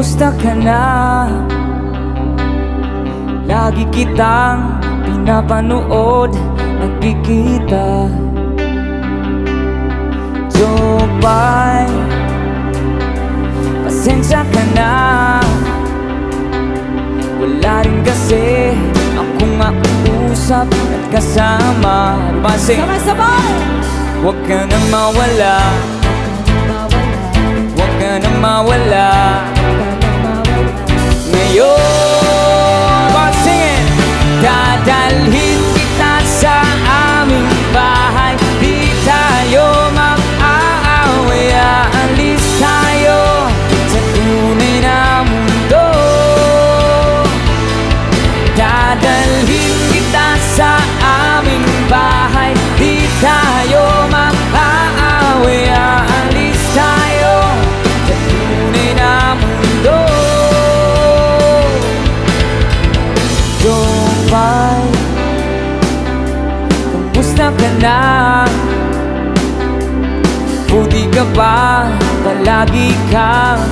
Kumusta ka na? Lagi kitang pinapanood, nagkikita. Jopay, pasensya ka na. Wala rin kasi akong makausap at kasama. Sabay-sabay! Huwag ka nang mawala, huwag ka nang mawala. Ngayon, singin! Dadalhin kita sa aming bahay. Di tayo mag-aaway, aalis tayo sa tunay na mundo. Dadalhin kita sa aming bahay. Di tayo mag-aaway, aalis tayo sa tunay na mundo. Jopay, kumusta ka na? Buti ka ba? Palagi kang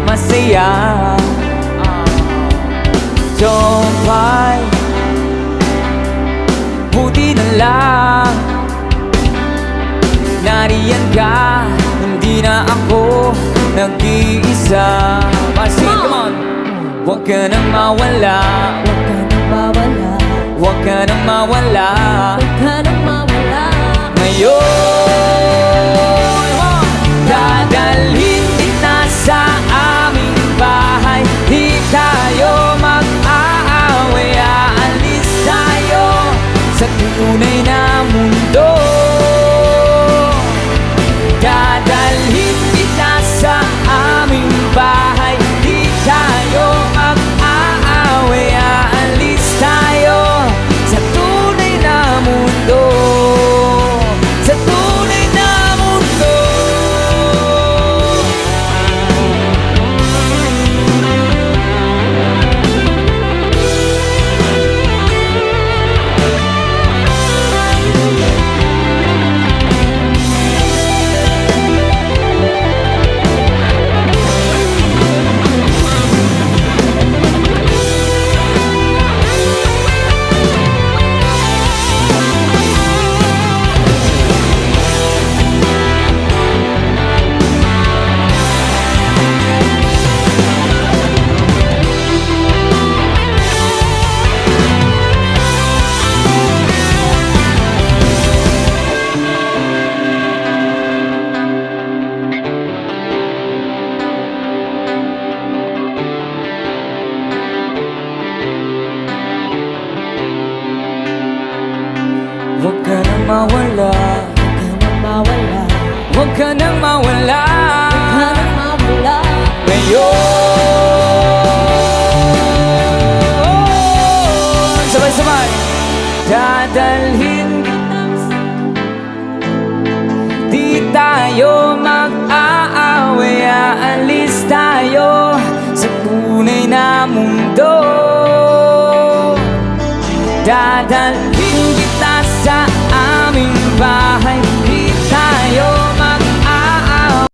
masaya. Jopay, buti na lang nariyan ka, hindi na ako nag-iisa. Come on! Huwag ka nang mawala, Huwag ka nang mawala, huwag ka nang mawala. huwag ka nang mawala. Ngayon, dadalhin kita sa aming bahay. Di tayo mag-aaway, aalis tayo sa tunay na mundo. Dadalhin kita sa aming bahay. Di tayo mag-aaway, aalis tayo sa tunay na mundo. Sa tunay na mundo. Huwag ka nang mawala, Huwag ka nang mawala, huwag ka nang mawala. huwag ka nang mawala. Ngayon, sabay-sabay. Dadalhin kita, di tayo